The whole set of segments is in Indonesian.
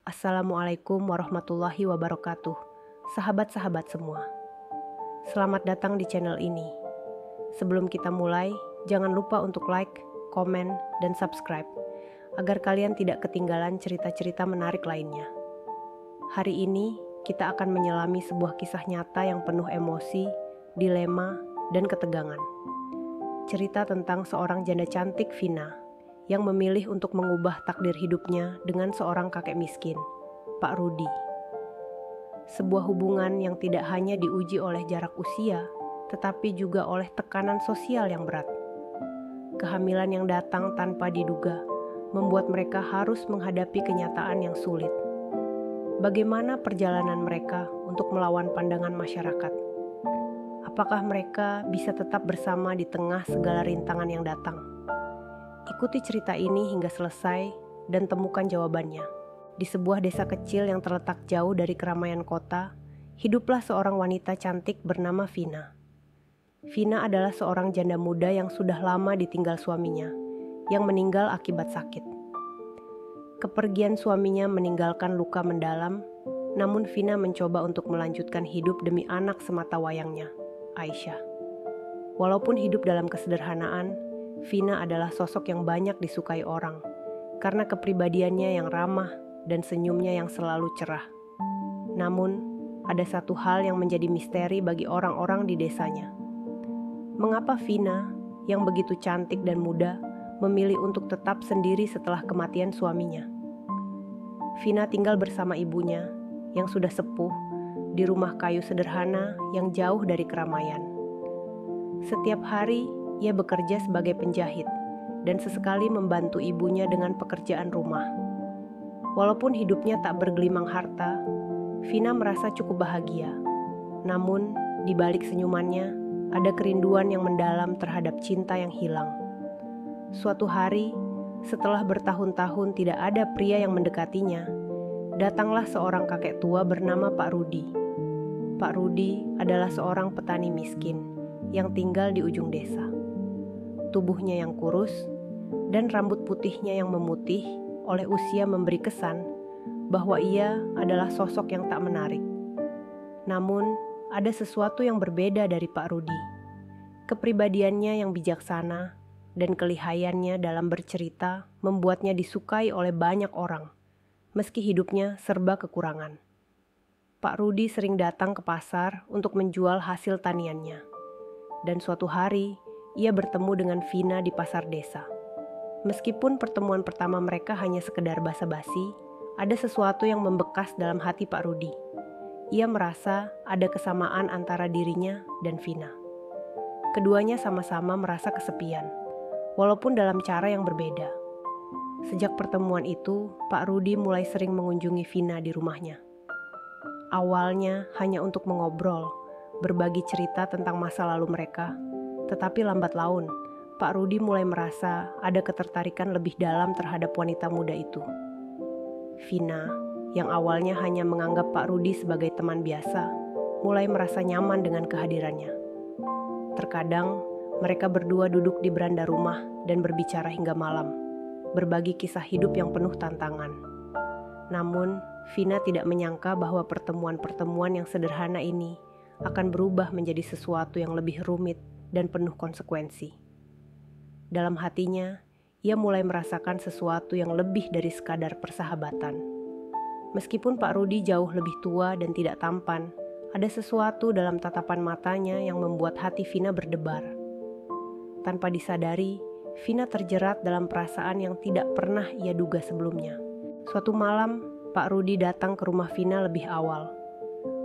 Assalamualaikum warahmatullahi wabarakatuh. Sahabat-sahabat semua, selamat datang di channel ini. Sebelum kita mulai, jangan lupa untuk like, komen, dan subscribe agar kalian tidak ketinggalan cerita-cerita menarik lainnya. Hari ini, kita akan menyelami sebuah kisah nyata yang penuh emosi, dilema, dan ketegangan. Cerita tentang seorang janda cantik, Vina, yang memilih untuk mengubah takdir hidupnya dengan seorang kakek miskin, Pak Rudi. Sebuah hubungan yang tidak hanya diuji oleh jarak usia, tetapi juga oleh tekanan sosial yang berat. Kehamilan yang datang tanpa diduga membuat mereka harus menghadapi kenyataan yang sulit. Bagaimana perjalanan mereka untuk melawan pandangan masyarakat? Apakah mereka bisa tetap bersama di tengah segala rintangan yang datang? Ikuti cerita ini hingga selesai dan temukan jawabannya. Di sebuah desa kecil yang terletak jauh dari keramaian kota, hiduplah seorang wanita cantik bernama Vina. Vina adalah seorang janda muda yang sudah lama ditinggal suaminya, yang meninggal akibat sakit. Kepergian suaminya meninggalkan luka mendalam, namun Vina mencoba untuk melanjutkan hidup demi anak semata wayangnya, Aisyah. Walaupun hidup dalam kesederhanaan, Vina adalah sosok yang banyak disukai orang karena kepribadiannya yang ramah dan senyumnya yang selalu cerah. Namun, ada satu hal yang menjadi misteri bagi orang-orang di desanya. Mengapa Vina, yang begitu cantik dan muda, memilih untuk tetap sendiri setelah kematian suaminya? Vina tinggal bersama ibunya yang sudah sepuh di rumah kayu sederhana yang jauh dari keramaian. Setiap hari, ia bekerja sebagai penjahit dan sesekali membantu ibunya dengan pekerjaan rumah. Walaupun hidupnya tak bergelimang harta, Vina merasa cukup bahagia. Namun, di balik senyumannya, ada kerinduan yang mendalam terhadap cinta yang hilang. Suatu hari, setelah bertahun-tahun tidak ada pria yang mendekatinya, datanglah seorang kakek tua bernama Pak Rudi. Pak Rudi adalah seorang petani miskin yang tinggal di ujung desa. Tubuhnya yang kurus dan rambut putihnya yang memutih oleh usia memberi kesan bahwa ia adalah sosok yang tak menarik. Namun, ada sesuatu yang berbeda dari Pak Rudi. Kepribadiannya yang bijaksana dan kelihayannya dalam bercerita membuatnya disukai oleh banyak orang, meski hidupnya serba kekurangan. Pak Rudi sering datang ke pasar untuk menjual hasil taniannya. Dan suatu hari, ia bertemu dengan Vina di pasar desa. Meskipun pertemuan pertama mereka hanya sekedar basa-basi, ada sesuatu yang membekas dalam hati Pak Rudi. Ia merasa ada kesamaan antara dirinya dan Vina. Keduanya sama-sama merasa kesepian, walaupun dalam cara yang berbeda. Sejak pertemuan itu, Pak Rudi mulai sering mengunjungi Vina di rumahnya. Awalnya hanya untuk mengobrol, berbagi cerita tentang masa lalu mereka. Tetapi lambat laun, Pak Rudi mulai merasa ada ketertarikan lebih dalam terhadap wanita muda itu. Vina, yang awalnya hanya menganggap Pak Rudi sebagai teman biasa, mulai merasa nyaman dengan kehadirannya. Terkadang, mereka berdua duduk di beranda rumah dan berbicara hingga malam, berbagi kisah hidup yang penuh tantangan. Namun, Vina tidak menyangka bahwa pertemuan-pertemuan yang sederhana ini akan berubah menjadi sesuatu yang lebih rumit dan penuh konsekuensi. Dalam hatinya, ia mulai merasakan sesuatu yang lebih dari sekadar persahabatan. Meskipun Pak Rudi jauh lebih tua dan tidak tampan, ada sesuatu dalam tatapan matanya yang membuat hati Vina berdebar. Tanpa disadari, Vina terjerat dalam perasaan yang tidak pernah ia duga sebelumnya. Suatu malam, Pak Rudi datang ke rumah Vina lebih awal.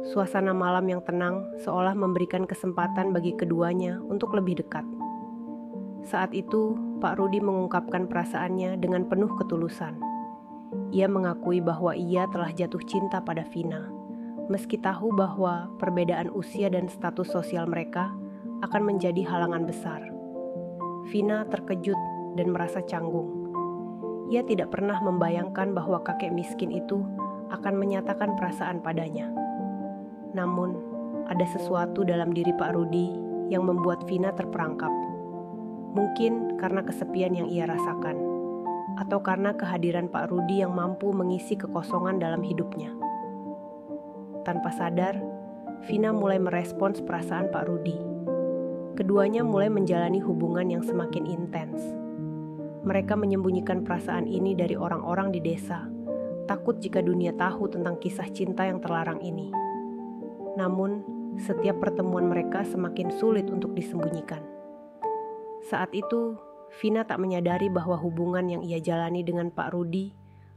Suasana malam yang tenang seolah memberikan kesempatan bagi keduanya untuk lebih dekat. Saat itu, Pak Rudi mengungkapkan perasaannya dengan penuh ketulusan. Ia mengakui bahwa ia telah jatuh cinta pada Vina, meski tahu bahwa perbedaan usia dan status sosial mereka akan menjadi halangan besar. Vina terkejut dan merasa canggung. Ia tidak pernah membayangkan bahwa kakek miskin itu akan menyatakan perasaan padanya. Namun, ada sesuatu dalam diri Pak Rudi yang membuat Vina terperangkap. Mungkin karena kesepian yang ia rasakan. atau karena kehadiran Pak Rudi yang mampu mengisi kekosongan dalam hidupnya. Tanpa sadar, Vina mulai merespons perasaan Pak Rudi. Keduanya mulai menjalani hubungan yang semakin intens. Mereka menyembunyikan perasaan ini dari orang-orang di desa, takut jika dunia tahu tentang kisah cinta yang terlarang ini. Namun, setiap pertemuan mereka semakin sulit untuk disembunyikan. Saat itu, Vina tak menyadari bahwa hubungan yang ia jalani dengan Pak Rudi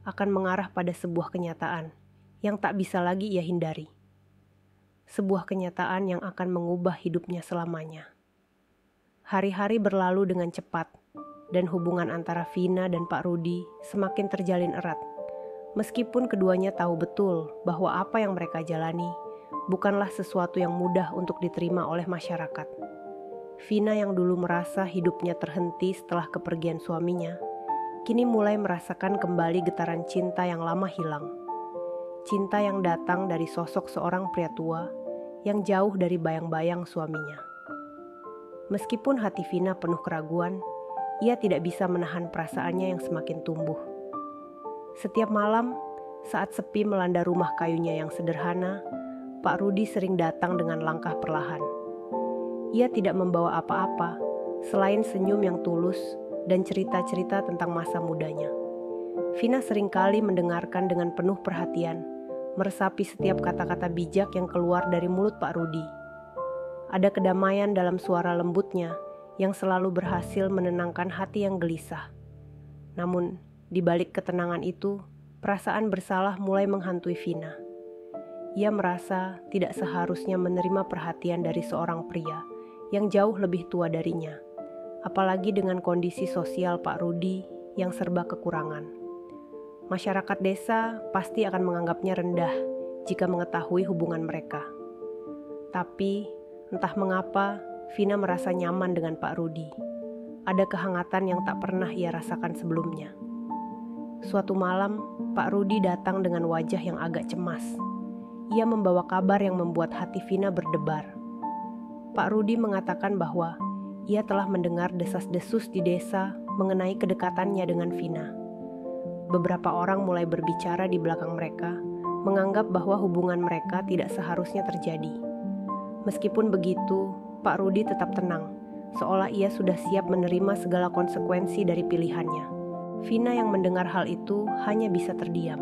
akan mengarah pada sebuah kenyataan yang tak bisa lagi ia hindari. Sebuah kenyataan yang akan mengubah hidupnya selamanya. Hari-hari berlalu dengan cepat, dan hubungan antara Vina dan Pak Rudi semakin terjalin erat. Meskipun keduanya tahu betul bahwa apa yang mereka jalani bukanlah sesuatu yang mudah untuk diterima oleh masyarakat. Vina yang dulu merasa hidupnya terhenti setelah kepergian suaminya, kini mulai merasakan kembali getaran cinta yang lama hilang. Cinta yang datang dari sosok seorang pria tua yang jauh dari bayang-bayang suaminya. Meskipun hati Vina penuh keraguan, ia tidak bisa menahan perasaannya yang semakin tumbuh. Setiap malam, saat sepi melanda rumah kayunya yang sederhana, Pak Rudi sering datang dengan langkah perlahan. Ia tidak membawa apa-apa, selain senyum yang tulus dan cerita-cerita tentang masa mudanya. Vina seringkali mendengarkan dengan penuh perhatian, meresapi setiap kata-kata bijak yang keluar dari mulut Pak Rudi. Ada kedamaian dalam suara lembutnya yang selalu berhasil menenangkan hati yang gelisah. Namun, di balik ketenangan itu, perasaan bersalah mulai menghantui Vina. Ia merasa tidak seharusnya menerima perhatian dari seorang pria yang jauh lebih tua darinya, apalagi dengan kondisi sosial Pak Rudi yang serba kekurangan. Masyarakat desa pasti akan menganggapnya rendah jika mengetahui hubungan mereka. Tapi, entah mengapa, Vina merasa nyaman dengan Pak Rudi. Ada kehangatan yang tak pernah ia rasakan sebelumnya. Suatu malam, Pak Rudi datang dengan wajah yang agak cemas. Ia membawa kabar yang membuat hati Vina berdebar. Pak Rudi mengatakan bahwa ia telah mendengar desas-desus di desa mengenai kedekatannya dengan Vina. Beberapa orang mulai berbicara di belakang mereka, menganggap bahwa hubungan mereka tidak seharusnya terjadi. Meskipun begitu, Pak Rudi tetap tenang, seolah ia sudah siap menerima segala konsekuensi dari pilihannya. Vina yang mendengar hal itu hanya bisa terdiam.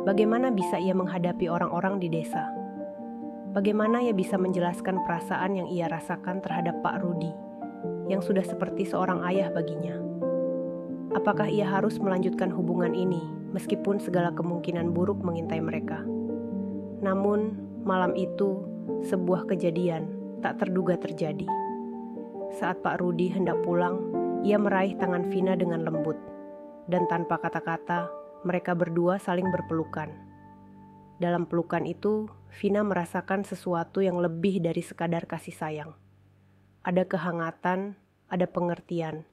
Bagaimana bisa ia menghadapi orang-orang di desa? Bagaimana ia bisa menjelaskan perasaan yang ia rasakan terhadap Pak Rudi, yang sudah seperti seorang ayah baginya? Apakah ia harus melanjutkan hubungan ini, meskipun segala kemungkinan buruk mengintai mereka? Namun, malam itu, sebuah kejadian tak terduga terjadi. Saat Pak Rudi hendak pulang, ia meraih tangan Vina dengan lembut, dan tanpa kata-kata, mereka berdua saling berpelukan. Dalam pelukan itu, Vina merasakan sesuatu yang lebih dari sekadar kasih sayang. Ada kehangatan, ada pengertian,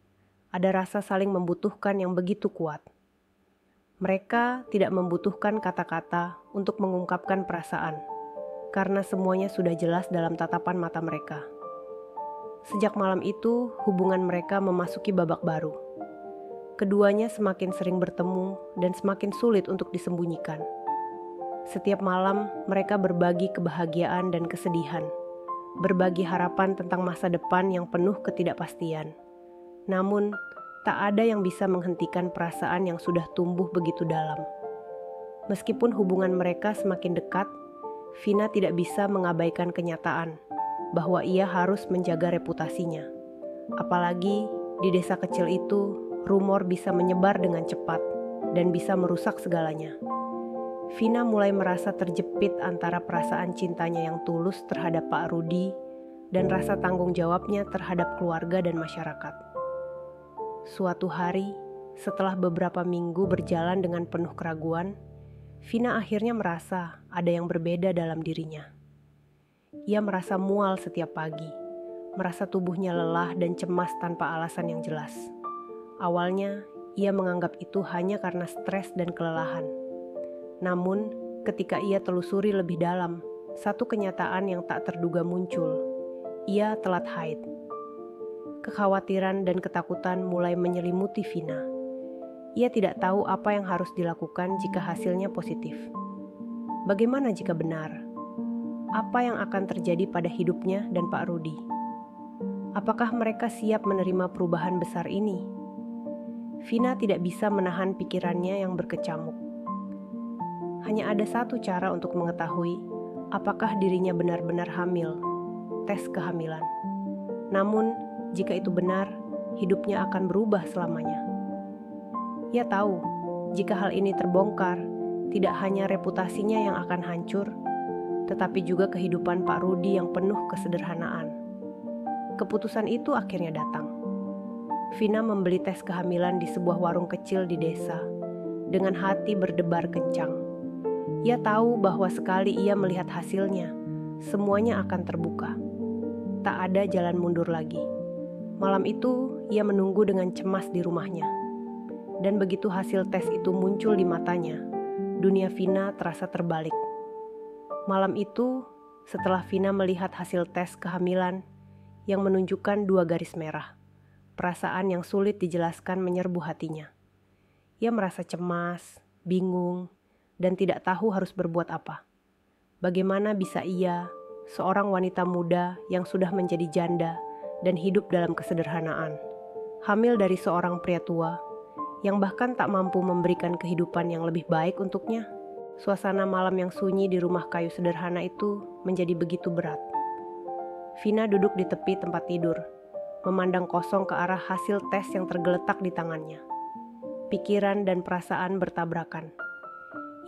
ada rasa saling membutuhkan yang begitu kuat. Mereka tidak membutuhkan kata-kata untuk mengungkapkan perasaan, karena semuanya sudah jelas dalam tatapan mata mereka. Sejak malam itu, hubungan mereka memasuki babak baru. Keduanya semakin sering bertemu dan semakin sulit untuk disembunyikan. Setiap malam, mereka berbagi kebahagiaan dan kesedihan, berbagi harapan tentang masa depan yang penuh ketidakpastian. Namun, tak ada yang bisa menghentikan perasaan yang sudah tumbuh begitu dalam. Meskipun hubungan mereka semakin dekat, Vina tidak bisa mengabaikan kenyataan bahwa ia harus menjaga reputasinya. Apalagi di desa kecil itu, rumor bisa menyebar dengan cepat dan bisa merusak segalanya. Vina mulai merasa terjepit antara perasaan cintanya yang tulus terhadap Pak Rudi dan rasa tanggung jawabnya terhadap keluarga dan masyarakat. Suatu hari, setelah beberapa minggu berjalan dengan penuh keraguan, Vina akhirnya merasa ada yang berbeda dalam dirinya. Ia merasa mual setiap pagi, merasa tubuhnya lelah dan cemas tanpa alasan yang jelas. Awalnya, ia menganggap itu hanya karena stres dan kelelahan. Namun, ketika ia telusuri lebih dalam, satu kenyataan yang tak terduga muncul. Ia telat haid. Kekhawatiran dan ketakutan mulai menyelimuti Vina. Ia tidak tahu apa yang harus dilakukan jika hasilnya positif. Bagaimana jika benar? Apa yang akan terjadi pada hidupnya dan Pak Rudi? Apakah mereka siap menerima perubahan besar ini? Vina tidak bisa menahan pikirannya yang berkecamuk. Hanya ada satu cara untuk mengetahui apakah dirinya benar-benar hamil, tes kehamilan. Namun, jika itu benar, hidupnya akan berubah selamanya. Ia tahu, jika hal ini terbongkar, tidak hanya reputasinya yang akan hancur, tetapi juga kehidupan Pak Rudi yang penuh kesederhanaan. Keputusan itu akhirnya datang. Vina membeli tes kehamilan di sebuah warung kecil di desa, dengan hati berdebar kencang. Ia tahu bahwa sekali ia melihat hasilnya, semuanya akan terbuka. Tak ada jalan mundur lagi. Malam itu, ia menunggu dengan cemas di rumahnya. Dan begitu hasil tes itu muncul di matanya, dunia Vina terasa terbalik. Malam itu, setelah Vina melihat hasil tes kehamilan yang menunjukkan 2 garis merah, perasaan yang sulit dijelaskan menyerbu hatinya. Ia merasa cemas, bingung, dan tidak tahu harus berbuat apa. Bagaimana bisa ia, seorang wanita muda yang sudah menjadi janda dan hidup dalam kesederhanaan, hamil dari seorang pria tua yang bahkan tak mampu memberikan kehidupan yang lebih baik untuknya? Suasana malam yang sunyi di rumah kayu sederhana itu menjadi begitu berat. Vina duduk di tepi tempat tidur, memandang kosong ke arah hasil tes yang tergeletak di tangannya. Pikiran dan perasaan bertabrakan.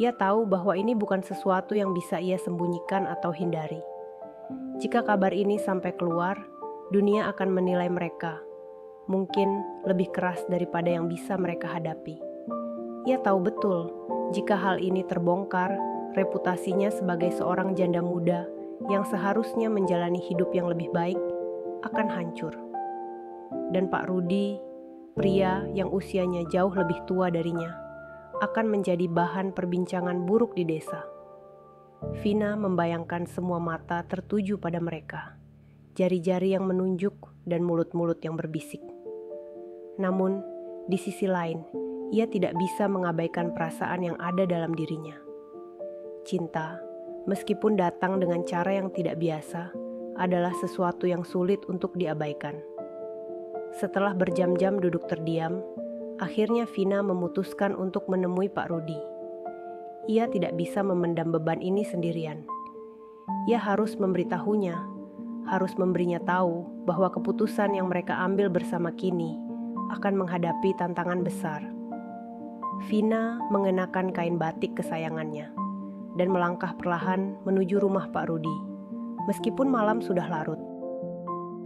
Ia tahu bahwa ini bukan sesuatu yang bisa ia sembunyikan atau hindari. Jika kabar ini sampai keluar, dunia akan menilai mereka, mungkin lebih keras daripada yang bisa mereka hadapi. Ia tahu betul, jika hal ini terbongkar, reputasinya sebagai seorang janda muda yang seharusnya menjalani hidup yang lebih baik akan hancur. Dan Pak Rudi, pria yang usianya jauh lebih tua darinya, akan menjadi bahan perbincangan buruk di desa. Vina membayangkan semua mata tertuju pada mereka, jari-jari yang menunjuk dan mulut-mulut yang berbisik. Namun, di sisi lain, ia tidak bisa mengabaikan perasaan yang ada dalam dirinya. Cinta, meskipun datang dengan cara yang tidak biasa, adalah sesuatu yang sulit untuk diabaikan. Setelah berjam-jam duduk terdiam, akhirnya Vina memutuskan untuk menemui Pak Rudi. Ia tidak bisa memendam beban ini sendirian. Ia harus memberitahunya, harus memberinya tahu bahwa keputusan yang mereka ambil bersama kini akan menghadapi tantangan besar. Vina mengenakan kain batik kesayangannya dan melangkah perlahan menuju rumah Pak Rudi. Meskipun malam sudah larut,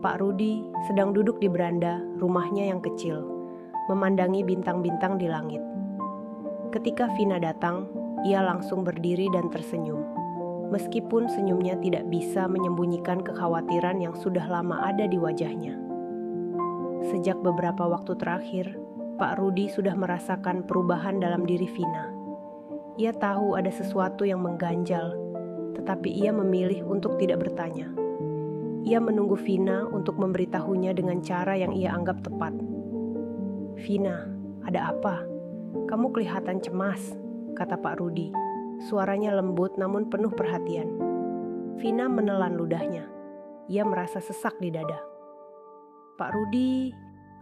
Pak Rudi sedang duduk di beranda rumahnya yang kecil, memandangi bintang-bintang di langit. Ketika Vina datang, ia langsung berdiri dan tersenyum. Meskipun senyumnya tidak bisa menyembunyikan kekhawatiran yang sudah lama ada di wajahnya. Sejak beberapa waktu terakhir, Pak Rudi sudah merasakan perubahan dalam diri Vina. Ia tahu ada sesuatu yang mengganjal, tetapi ia memilih untuk tidak bertanya. Ia menunggu Vina untuk memberitahunya dengan cara yang ia anggap tepat. "Vina, ada apa? Kamu kelihatan cemas," kata Pak Rudi. Suaranya lembut namun penuh perhatian. Vina menelan ludahnya. Ia merasa sesak di dada. "Pak Rudi,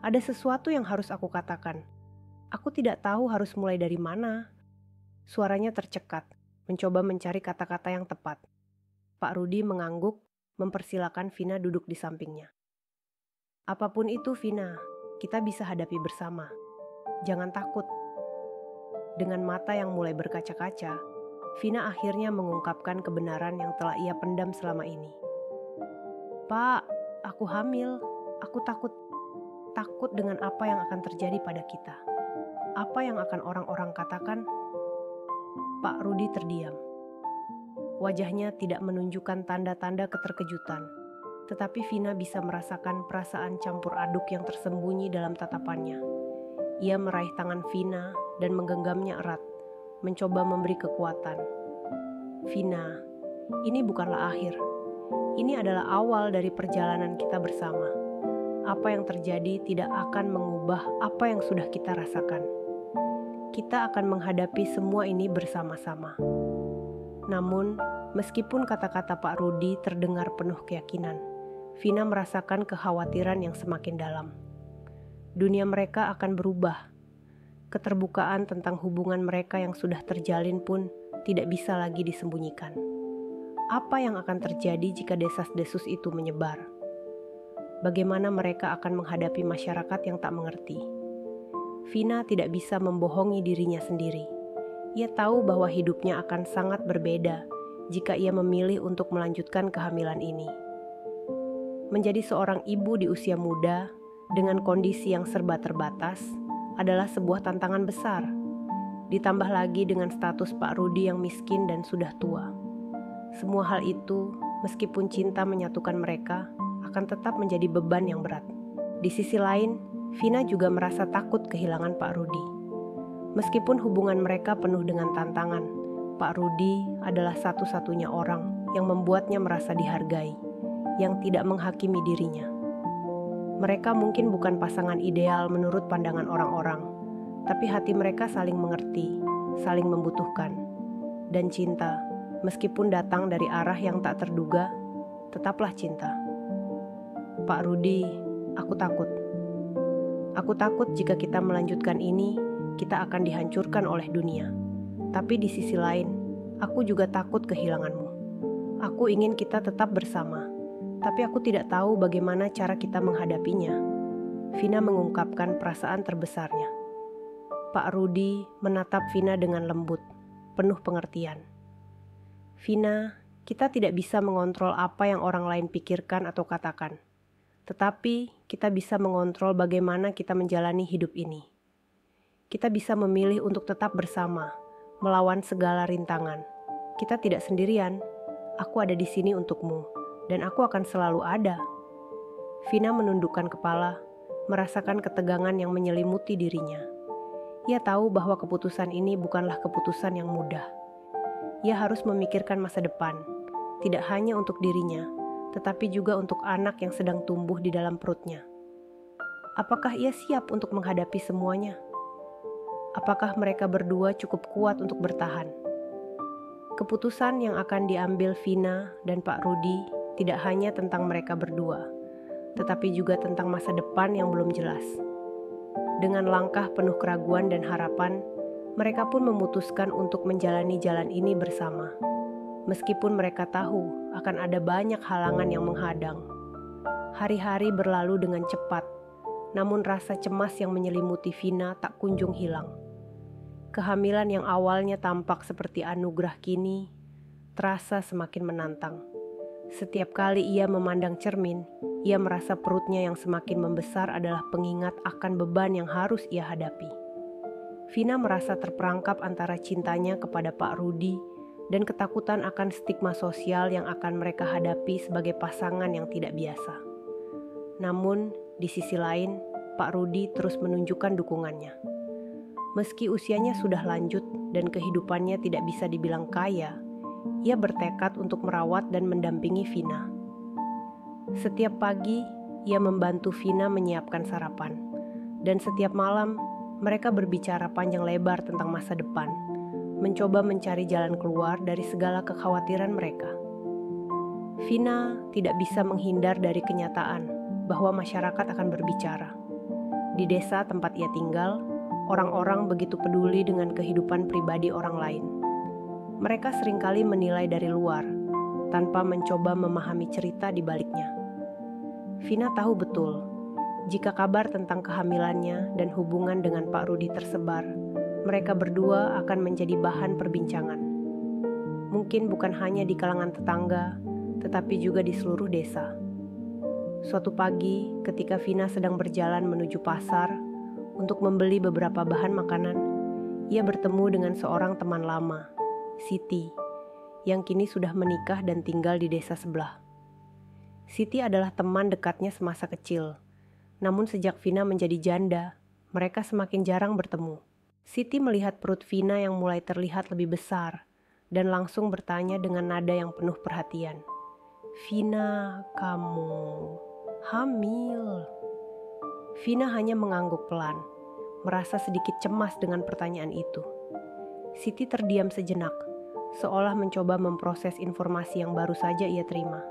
ada sesuatu yang harus aku katakan. Aku tidak tahu harus mulai dari mana." Suaranya tercekat, mencoba mencari kata-kata yang tepat. Pak Rudi mengangguk, mempersilakan Vina duduk di sampingnya. "Apapun itu, Vina, kita bisa hadapi bersama. Jangan takut." Dengan mata yang mulai berkaca-kaca, Vina akhirnya mengungkapkan kebenaran yang telah ia pendam selama ini. "Pak, aku hamil. Aku takut dengan apa yang akan terjadi pada kita. Apa yang akan orang-orang katakan?" Pak Rudi terdiam. Wajahnya tidak menunjukkan tanda-tanda keterkejutan, tetapi Vina bisa merasakan perasaan campur aduk yang tersembunyi dalam tatapannya. Ia meraih tangan Vina dan menggenggamnya erat, mencoba memberi kekuatan. "Vina, ini bukanlah akhir. Ini adalah awal dari perjalanan kita bersama. Apa yang terjadi tidak akan mengubah apa yang sudah kita rasakan. kita akan menghadapi semua ini bersama-sama. Namun, meskipun kata-kata Pak Rudi terdengar penuh keyakinan, Vina merasakan kekhawatiran yang semakin dalam. Dunia mereka akan berubah. Keterbukaan tentang hubungan mereka yang sudah terjalin pun tidak bisa lagi disembunyikan. Apa yang akan terjadi jika desas-desus itu menyebar? Bagaimana mereka akan menghadapi masyarakat yang tak mengerti? Vina tidak bisa membohongi dirinya sendiri. Ia tahu bahwa hidupnya akan sangat berbeda jika ia memilih untuk melanjutkan kehamilan ini. Menjadi seorang ibu di usia muda dengan kondisi yang serba terbatas adalah sebuah tantangan besar. Ditambah lagi dengan status Pak Rudi yang miskin dan sudah tua. Semua hal itu, meskipun cinta menyatukan mereka, akan tetap menjadi beban yang berat. Di sisi lain, Vina juga merasa takut kehilangan Pak Rudi. Meskipun hubungan mereka penuh dengan tantangan, Pak Rudi adalah satu-satunya orang yang membuatnya merasa dihargai, yang tidak menghakimi dirinya. Mereka mungkin bukan pasangan ideal menurut pandangan orang-orang, tapi hati mereka saling mengerti, saling membutuhkan, dan cinta, meskipun datang dari arah yang tak terduga, tetaplah cinta. Pak Rudi, aku takut. Aku takut jika kita melanjutkan ini, kita akan dihancurkan oleh dunia. Tapi di sisi lain, aku juga takut kehilanganmu. Aku ingin kita tetap bersama, tapi aku tidak tahu bagaimana cara kita menghadapinya. Vina mengungkapkan perasaan terbesarnya. Pak Rudi menatap Vina dengan lembut, penuh pengertian. Vina, kita tidak bisa mengontrol apa yang orang lain pikirkan atau katakan. Tetapi kita bisa mengontrol bagaimana kita menjalani hidup ini. Kita bisa memilih untuk tetap bersama, melawan segala rintangan. Kita tidak sendirian. Aku ada di sini untukmu, dan aku akan selalu ada. Vina menundukkan kepala, merasakan ketegangan yang menyelimuti dirinya. Ia tahu bahwa keputusan ini bukanlah keputusan yang mudah. Ia harus memikirkan masa depan, tidak hanya untuk dirinya, tetapi juga untuk anak yang sedang tumbuh di dalam perutnya. Apakah ia siap untuk menghadapi semuanya? Apakah mereka berdua cukup kuat untuk bertahan? Keputusan yang akan diambil Vina dan Pak Rudi tidak hanya tentang mereka berdua, tetapi juga tentang masa depan yang belum jelas. Dengan langkah penuh keraguan dan harapan, mereka pun memutuskan untuk menjalani jalan ini bersama. Meskipun mereka tahu akan ada banyak halangan yang menghadang. Hari-hari berlalu dengan cepat, namun rasa cemas yang menyelimuti Vina tak kunjung hilang. Kehamilan yang awalnya tampak seperti anugerah kini terasa semakin menantang. Setiap kali ia memandang cermin, ia merasa perutnya yang semakin membesar adalah pengingat akan beban yang harus ia hadapi. Vina merasa terperangkap antara cintanya kepada Pak Rudi dan ketakutan akan stigma sosial yang akan mereka hadapi sebagai pasangan yang tidak biasa. Namun, di sisi lain, Pak Rudi terus menunjukkan dukungannya. Meski usianya sudah lanjut dan kehidupannya tidak bisa dibilang kaya, ia bertekad untuk merawat dan mendampingi Vina. Setiap pagi, ia membantu Vina menyiapkan sarapan, dan setiap malam, mereka berbicara panjang lebar tentang masa depan, mencoba mencari jalan keluar dari segala kekhawatiran mereka. Vina tidak bisa menghindar dari kenyataan bahwa masyarakat akan berbicara. Di desa tempat ia tinggal, orang-orang begitu peduli dengan kehidupan pribadi orang lain. Mereka seringkali menilai dari luar, tanpa mencoba memahami cerita di baliknya. Vina tahu betul, jika kabar tentang kehamilannya dan hubungan dengan Pak Rudi tersebar, mereka berdua akan menjadi bahan perbincangan. Mungkin bukan hanya di kalangan tetangga, tetapi juga di seluruh desa. Suatu pagi, ketika Vina sedang berjalan menuju pasar untuk membeli beberapa bahan makanan, ia bertemu dengan seorang teman lama, Siti, yang kini sudah menikah dan tinggal di desa sebelah. Siti adalah teman dekatnya semasa kecil. Namun sejak Vina menjadi janda, mereka semakin jarang bertemu. Siti melihat perut Vina yang mulai terlihat lebih besar dan langsung bertanya dengan nada yang penuh perhatian. "Vina, kamu hamil?" Vina hanya mengangguk pelan, merasa sedikit cemas dengan pertanyaan itu. Siti terdiam sejenak, seolah mencoba memproses informasi yang baru saja ia terima.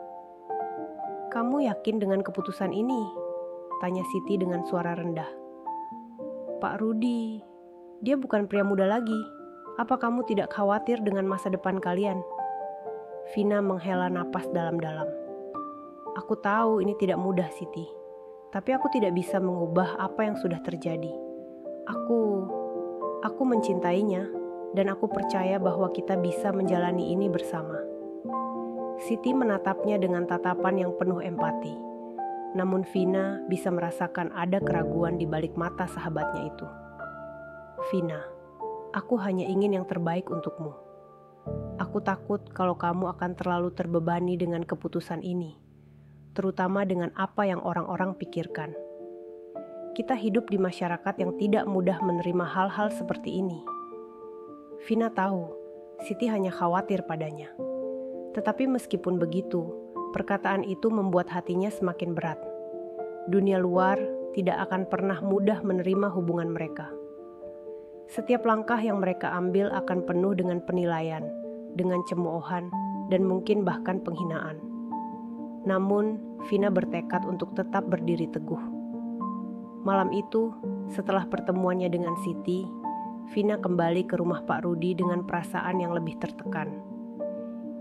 "Kamu yakin dengan keputusan ini?" tanya Siti dengan suara rendah. "Pak Rudi, dia bukan pria muda lagi. Apa kamu tidak khawatir dengan masa depan kalian?" Vina menghela napas dalam-dalam. "Aku tahu ini tidak mudah, Siti. Tapi aku tidak bisa mengubah apa yang sudah terjadi. Aku mencintainya dan aku percaya bahwa kita bisa menjalani ini bersama." Siti menatapnya dengan tatapan yang penuh empati. Namun Vina bisa merasakan ada keraguan di balik mata sahabatnya itu. "Vina, aku hanya ingin yang terbaik untukmu. Aku takut kalau kamu akan terlalu terbebani dengan keputusan ini, terutama dengan apa yang orang-orang pikirkan. Kita hidup di masyarakat yang tidak mudah menerima hal-hal seperti ini." Vina tahu, Siti hanya khawatir padanya. Tetapi meskipun begitu, perkataan itu membuat hatinya semakin berat. Dunia luar tidak akan pernah mudah menerima hubungan mereka. Setiap langkah yang mereka ambil akan penuh dengan penilaian, dengan cemoohan, dan mungkin bahkan penghinaan. Namun, Vina bertekad untuk tetap berdiri teguh. Malam itu, setelah pertemuannya dengan Siti, Vina kembali ke rumah Pak Rudi dengan perasaan yang lebih tertekan.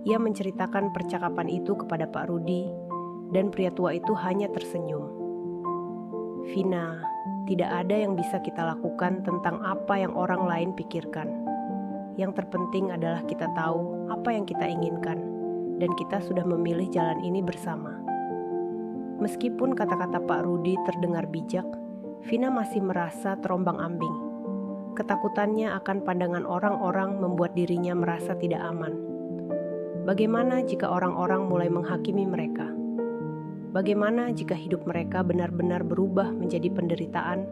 Ia menceritakan percakapan itu kepada Pak Rudi, dan pria tua itu hanya tersenyum. "Vina, tidak ada yang bisa kita lakukan tentang apa yang orang lain pikirkan. Yang terpenting adalah kita tahu apa yang kita inginkan, dan kita sudah memilih jalan ini bersama." Meskipun kata-kata Pak Rudi terdengar bijak, Vina masih merasa terombang-ambing. Ketakutannya akan pandangan orang-orang membuat dirinya merasa tidak aman. Bagaimana jika orang-orang mulai menghakimi mereka? Bagaimana jika hidup mereka benar-benar berubah menjadi penderitaan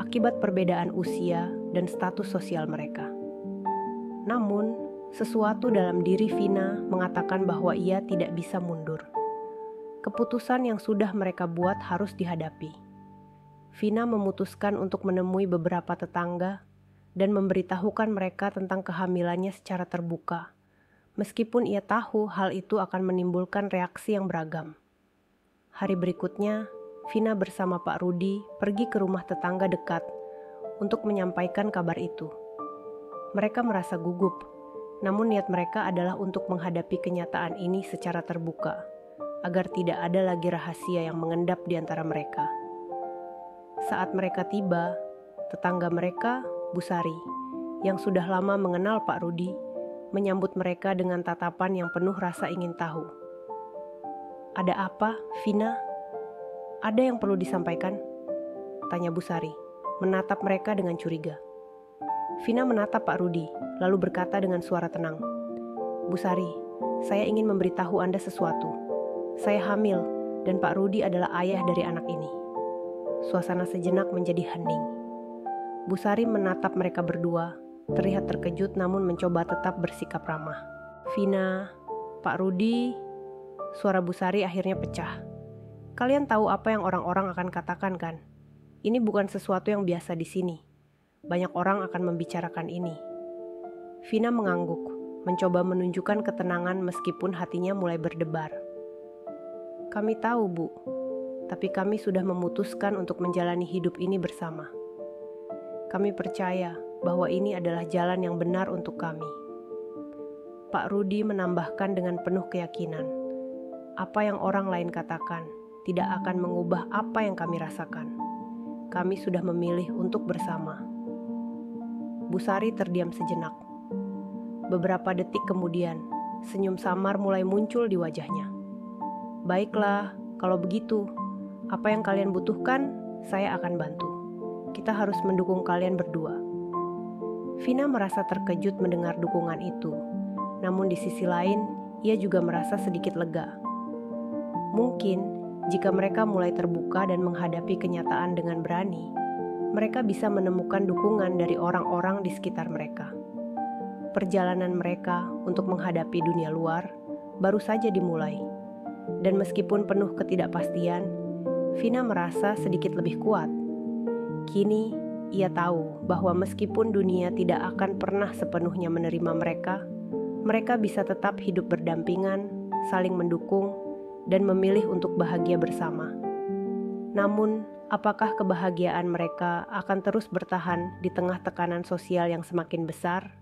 akibat perbedaan usia dan status sosial mereka? Namun, sesuatu dalam diri Vina mengatakan bahwa ia tidak bisa mundur. Keputusan yang sudah mereka buat harus dihadapi. Vina memutuskan untuk menemui beberapa tetangga dan memberitahukan mereka tentang kehamilannya secara terbuka, meskipun ia tahu hal itu akan menimbulkan reaksi yang beragam. Hari berikutnya, Vina bersama Pak Rudi pergi ke rumah tetangga dekat untuk menyampaikan kabar itu. Mereka merasa gugup, namun niat mereka adalah untuk menghadapi kenyataan ini secara terbuka, agar tidak ada lagi rahasia yang mengendap di antara mereka. Saat mereka tiba, tetangga mereka, Bu Sari, yang sudah lama mengenal Pak Rudi, menyambut mereka dengan tatapan yang penuh rasa ingin tahu. "Ada apa, Vina? Ada yang perlu disampaikan?" tanya Bu Sari, menatap mereka dengan curiga. Vina menatap Pak Rudi, lalu berkata dengan suara tenang, "Bu Sari, saya ingin memberitahu Anda sesuatu. Saya hamil, dan Pak Rudi adalah ayah dari anak ini." Suasana sejenak menjadi hening. Bu Sari menatap mereka berdua, terlihat terkejut namun mencoba tetap bersikap ramah. "Vina, Pak Rudi," suara Bu Sari akhirnya pecah. "Kalian tahu apa yang orang-orang akan katakan, kan? Ini bukan sesuatu yang biasa di sini. Banyak orang akan membicarakan ini." Vina mengangguk, mencoba menunjukkan ketenangan meskipun hatinya mulai berdebar. "Kami tahu, Bu, tapi kami sudah memutuskan untuk menjalani hidup ini bersama. Kami percaya bahwa ini adalah jalan yang benar untuk kami." Pak Rudi menambahkan dengan penuh keyakinan, "Apa yang orang lain katakan tidak akan mengubah apa yang kami rasakan. Kami sudah memilih untuk bersama." Bu Sari terdiam sejenak. Beberapa detik kemudian, senyum samar mulai muncul di wajahnya. "Baiklah, kalau begitu, apa yang kalian butuhkan, saya akan bantu. Kita harus mendukung kalian berdua." Vina merasa terkejut mendengar dukungan itu, namun di sisi lain, ia juga merasa sedikit lega. Mungkin, jika mereka mulai terbuka dan menghadapi kenyataan dengan berani, mereka bisa menemukan dukungan dari orang-orang di sekitar mereka. Perjalanan mereka untuk menghadapi dunia luar baru saja dimulai, dan meskipun penuh ketidakpastian, Vina merasa sedikit lebih kuat. Kini, Ia tahu bahwa meskipun dunia tidak akan pernah sepenuhnya menerima mereka, mereka bisa tetap hidup berdampingan, saling mendukung, dan memilih untuk bahagia bersama. Namun, apakah kebahagiaan mereka akan terus bertahan di tengah tekanan sosial yang semakin besar?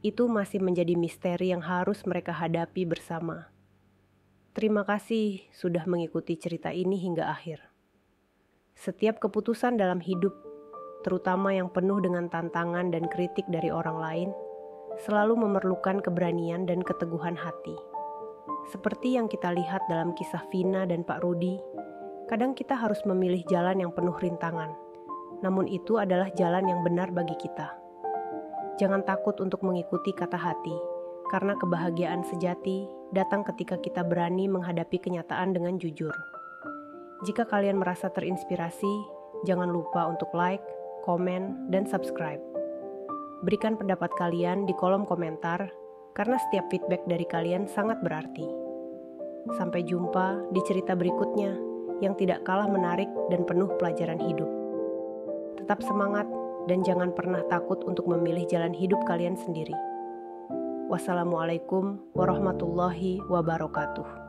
Itu masih menjadi misteri yang harus mereka hadapi bersama. Terima kasih sudah mengikuti cerita ini hingga akhir. Setiap keputusan dalam hidup, terutama yang penuh dengan tantangan dan kritik dari orang lain, selalu memerlukan keberanian dan keteguhan hati. Seperti yang kita lihat dalam kisah Vina dan Pak Rudi, kadang kita harus memilih jalan yang penuh rintangan, namun itu adalah jalan yang benar bagi kita. Jangan takut untuk mengikuti kata hati, karena kebahagiaan sejati datang ketika kita berani menghadapi kenyataan dengan jujur. Jika kalian merasa terinspirasi, jangan lupa untuk like, komen, dan subscribe. Berikan pendapat kalian di kolom komentar, karena setiap feedback dari kalian sangat berarti. Sampai jumpa di cerita berikutnya yang tidak kalah menarik dan penuh pelajaran hidup. Tetap semangat dan jangan pernah takut untuk memilih jalan hidup kalian sendiri. Wassalamualaikum warahmatullahi wabarakatuh.